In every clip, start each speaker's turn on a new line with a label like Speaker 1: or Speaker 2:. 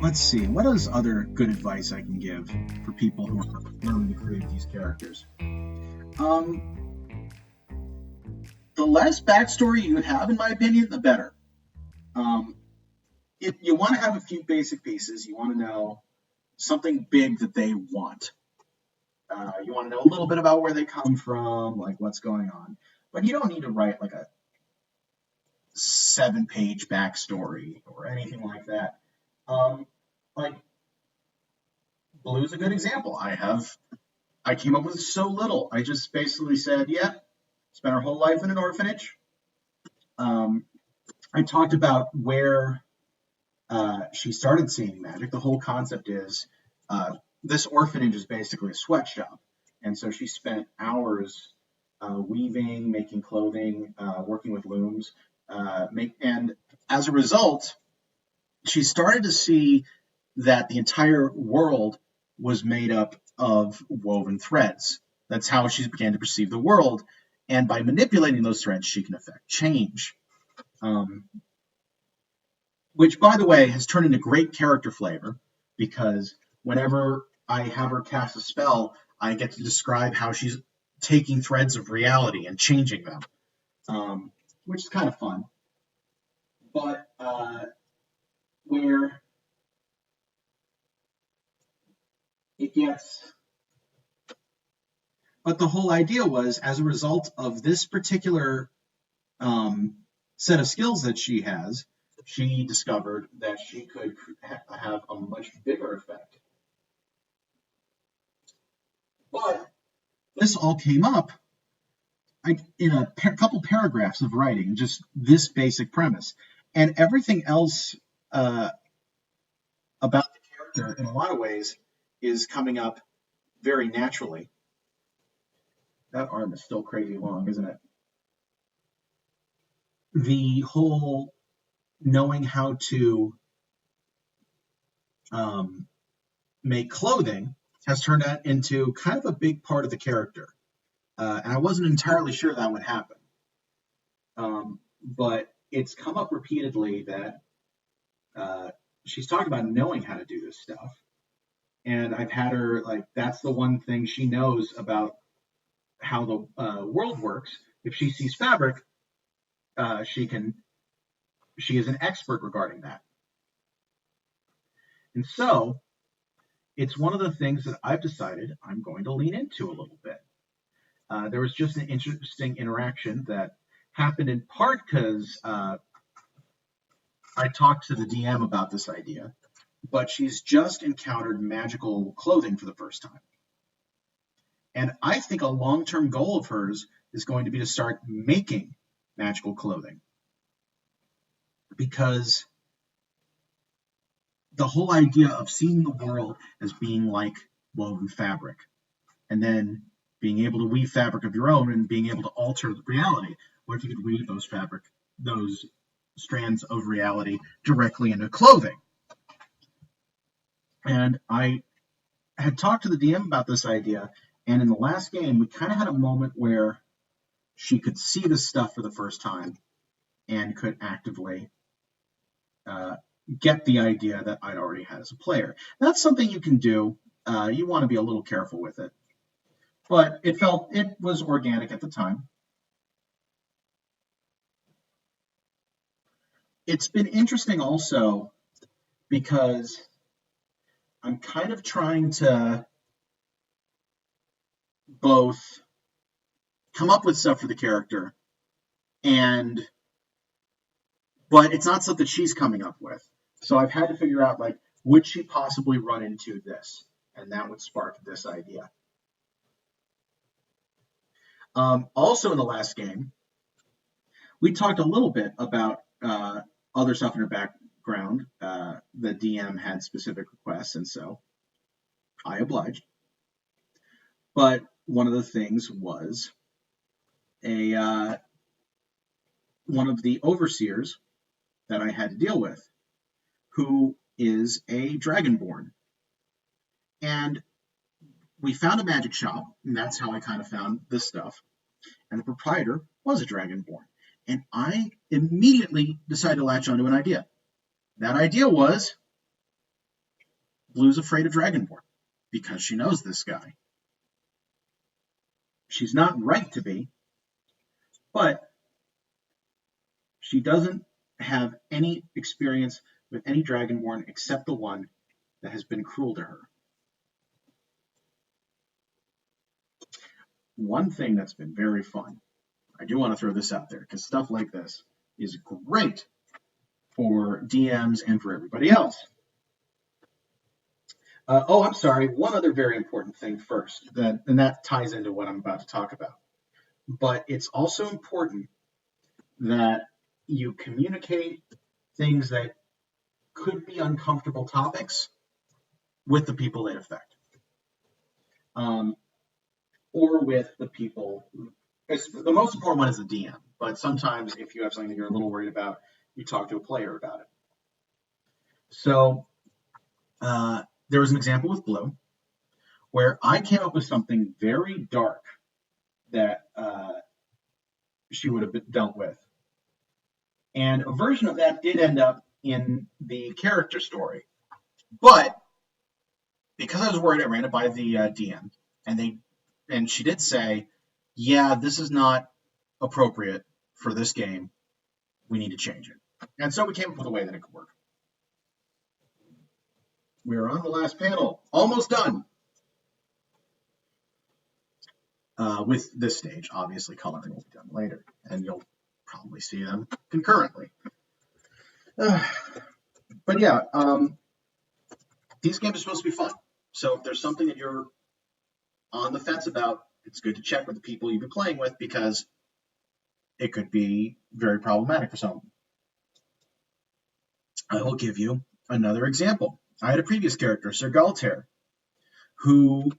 Speaker 1: Let's see, what is other good advice I can give for people who are learning to create these characters? Um, the less backstory you have, in my opinion, the better. Um, if you want to have a few basic pieces, you want to know something big that they want. You want to know a little bit about where they come from, like what's going on. But you don't need to write like a 7-page backstory or anything like that. Um, like Blue's a good example. I came up with so little. I just basically said, yeah, spent her whole life in an orphanage. Um, I talked about where she started seeing magic. The whole concept is this orphanage is basically a sweatshop. And so she spent hours weaving, making clothing, working with looms. And as a result, she started to see that the entire world was made up of woven threads. That's how she began to perceive the world. And by manipulating those threads, she can affect change. Which, by the way, has turned into great character flavor because whenever I have her cast a spell, I get to describe how she's taking threads of reality and changing them, which is kind of fun. But where it gets. But the whole idea was, as a result of this particular set of skills that she has, she discovered that she could have a much bigger effect. But this all came up in a couple paragraphs of writing, just this basic premise. And everything else about the character, in a lot of ways, is coming up very naturally. That arm is still crazy long, isn't it? The whole knowing how to make clothing has turned out into kind of a big part of the character. And I wasn't entirely sure that would happen. But it's come up repeatedly that she's talking about knowing how to do this stuff. And I've had her, like, that's the one thing she knows about how the world works. If she sees fabric, she is an expert regarding that. And so it's one of the things that I've decided I'm going to lean into a little bit. There was just an interesting interaction that happened in part because I talked to the DM about this idea, but she's just encountered magical clothing for the first time. And I think a long-term goal of hers is going to be to start making magical clothing. Because the whole idea of seeing the world as being like woven fabric, and then being able to weave fabric of your own and being able to alter reality. What if you could weave those strands of reality directly into clothing? And I had talked to the DM about this idea, and in the last game, we kind of had a moment where she could see this stuff for the first time and could actively get the idea that I'd already had as a player. That's something you can do. You want to be a little careful with it. But it was organic at the time. It's been interesting also because I'm kind of trying to both come up with stuff for the character but it's not stuff that she's coming up with. So I've had to figure out, like, would she possibly run into this? And that would spark this idea. Also in the last game, we talked a little bit about other stuff in her background. The DM had specific requests, and so I obliged. But one of the things was one of the overseers that I had to deal with, who is a dragonborn. And we found a magic shop, and that's how I kind of found this stuff. And the proprietor was a dragonborn. And I immediately decided to latch onto an idea. That idea was, Blue's afraid of Dragonborn because she knows this guy. She's not right to be, but she doesn't have any experience with any Dragonborn except the one that has been cruel to her. One thing that's been very fun, I do want to throw this out there because stuff like this is great for DMs and for everybody else. I'm sorry. One other very important thing first, and that ties into what I'm about to talk about. But it's also important that you communicate things that could be uncomfortable topics with the people they affect, or with the people. The most important one is the DM, but sometimes if you have something that you're a little worried about, you talk to a player about it. So there was an example with Blue where I came up with something very dark that she would have dealt with. And a version of that did end up in the character story. But because I was worried, I ran it by the DM, and she did say, yeah, this is not appropriate for this game. We need to change it. And so we came up with a way that it could work. We're on the last panel, almost done. With this stage, obviously coloring will be done later, and you'll probably see them concurrently. But yeah, these games are supposed to be fun. So if there's something that you're on the fence about, it's good to check with the people you've been playing with because it could be very problematic for someone. I will give you another example. I had a previous character, Sir Galtair, who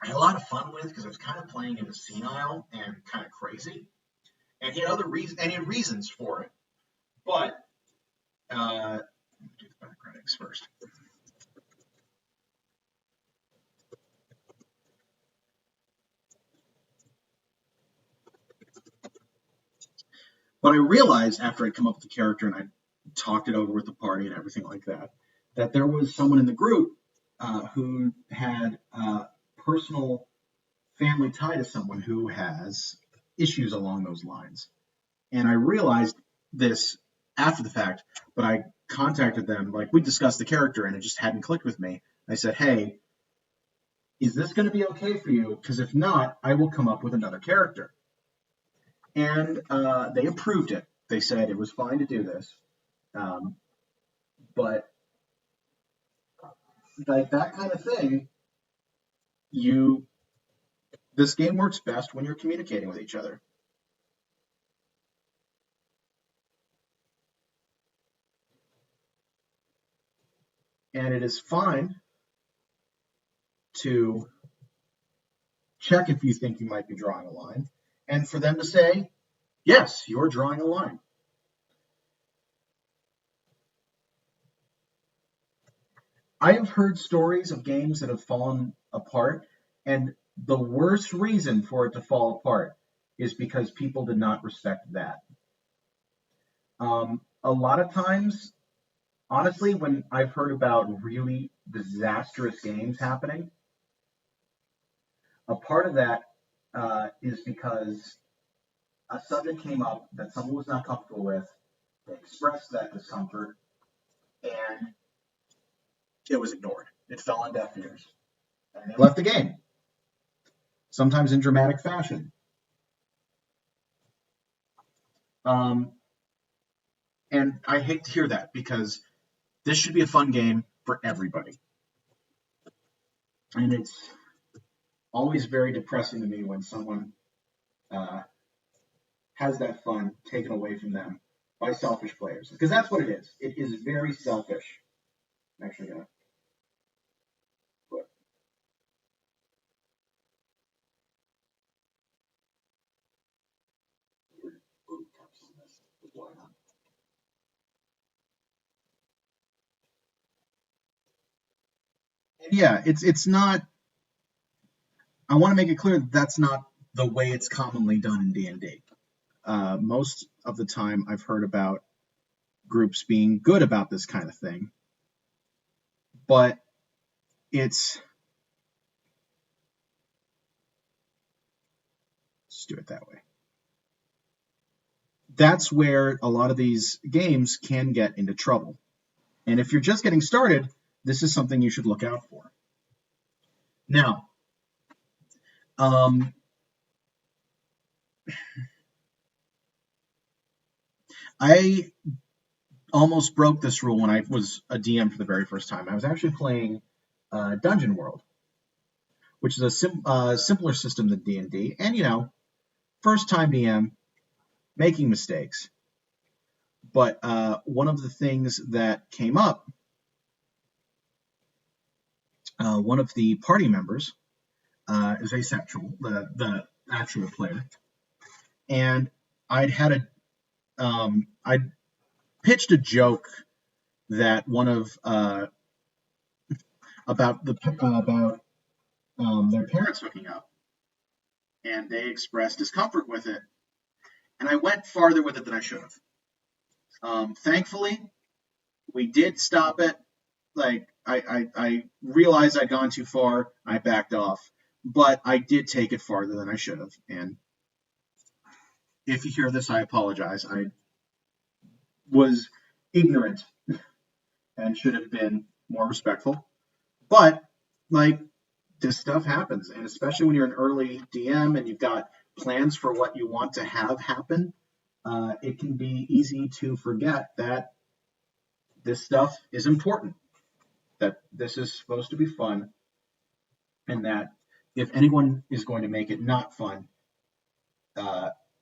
Speaker 1: I had a lot of fun with because I was kind of playing him senile and kind of crazy, and he had other reasons, and he had reasons for it. But let me do the background first. But I realized after I'd come up with the character and I talked it over with the party and everything like that, that there was someone in the group who had personal family tie to someone who has issues along those lines. And I realized this after the fact, but I contacted them, like we discussed the character and it just hadn't clicked with me. I said, hey, is this going to be okay for you? Because if not, I will come up with another character. And they approved it. They said it was fine to do this. But like that kind of thing, this game works best when you're communicating with each other. And it is fine to check if you think you might be drawing a line, and for them to say, yes, you're drawing a line. I have heard stories of games that have fallen apart, and the worst reason for it to fall apart is because people did not respect that. A lot of times, honestly, when I've heard about really disastrous games happening, a part of that is because a subject came up that someone was not comfortable with, they expressed that discomfort, and it was ignored. It fell on deaf ears. And they left the game, sometimes in dramatic fashion. And I hate to hear that because this should be a fun game for everybody. And it's always very depressing to me when someone has that fun taken away from them by selfish players. Because that's what it is. It is very selfish. I'm actually going to put boot caps on this. Why not? And yeah, it's not. I want to make it clear that that's not the way it's commonly done in D&D. Most of the time, I've heard about groups being good about this kind of thing, but let's do it that way. That's where a lot of these games can get into trouble. And if you're just getting started, this is something you should look out for. Now, I almost broke this rule when I was a DM for the very first time. I was actually playing Dungeon World, which is a simpler system than D&D. And, first time DM, making mistakes. But one of the things that came up, one of the party members is asexual, the actual player. And I'd pitched a joke that about their parents hooking up, and they expressed discomfort with it, and I went farther with it than I should have. Thankfully, we did stop it. Like I realized I'd gone too far. I backed off, but I did take it farther than I should have. And if you hear this, I apologize. I was ignorant and should have been more respectful. But this stuff happens, and especially when you're an early DM and you've got plans for what you want to have happen, it can be easy to forget that this stuff is important, that this is supposed to be fun, and that if anyone is going to make it not fun,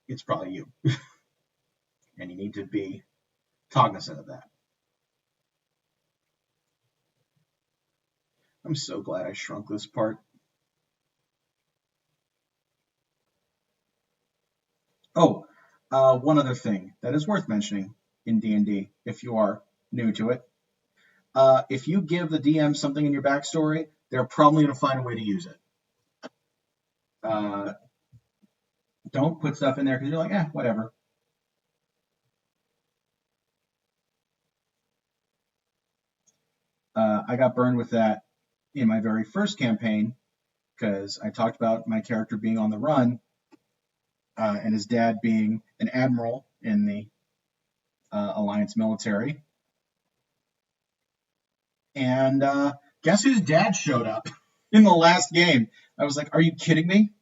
Speaker 1: it's probably you. And you need to be cognizant of that. I'm so glad I shrunk this part. Oh, one other thing that is worth mentioning in D&D, if you are new to it. If you give the DM something in your backstory, they're probably going to find a way to use it. Don't put stuff in there because you're like, whatever. I got burned with that in my very first campaign because I talked about my character being on the run and his dad being an admiral in the Alliance military. And guess whose dad showed up in the last game? I was like, are you kidding me?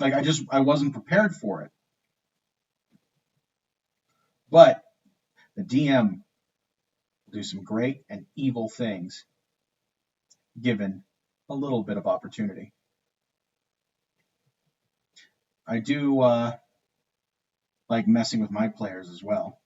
Speaker 1: I wasn't prepared for it. But the DM will do some great and evil things given a little bit of opportunity. I do like messing with my players as well.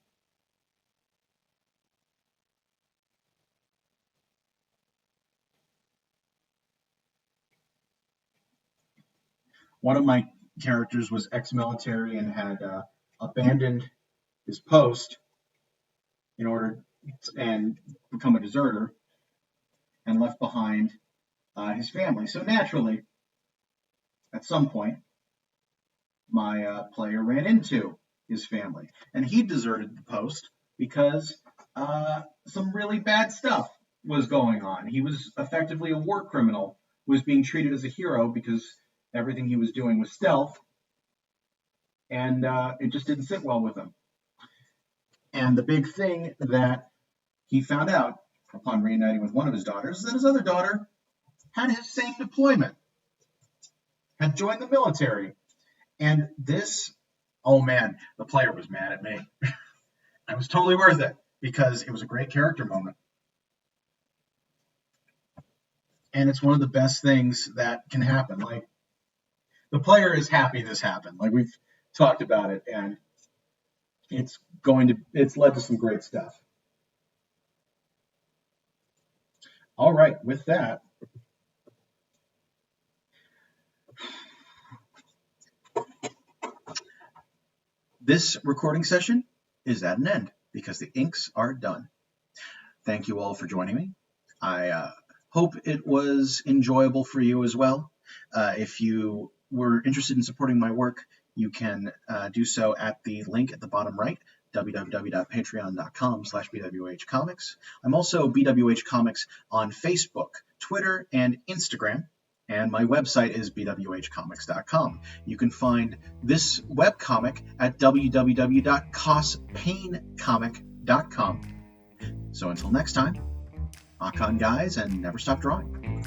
Speaker 1: One of my characters was ex-military and had abandoned his post in order and become a deserter and left behind his family. So naturally, at some point, my player ran into his family, and he deserted the post because some really bad stuff was going on. He was effectively a war criminal, was being treated as a hero because everything he was doing was stealth, and it just didn't sit well with him. And the big thing that he found out upon reuniting with one of his daughters is that his other daughter had his same deployment, had joined the military. And this, oh man, the player was mad at me. It was totally worth it because it was a great character moment. And it's one of the best things that can happen. Like, the player is happy this happened. Like, we've talked about it, and it's led to some great stuff. All right, with that, this recording session is at an end because the inks are done. Thank you all for joining me. I hope it was enjoyable for you as well. If you were interested in supporting my work, you can do so at the link at the bottom right, www.patreon.com/bwhcomics. I'm also BWH Comics on Facebook, Twitter, and Instagram, and my website is bwhcomics.com. You can find this webcomic at www.CosPaincomic.com. So until next time, rock on, guys, and never stop drawing.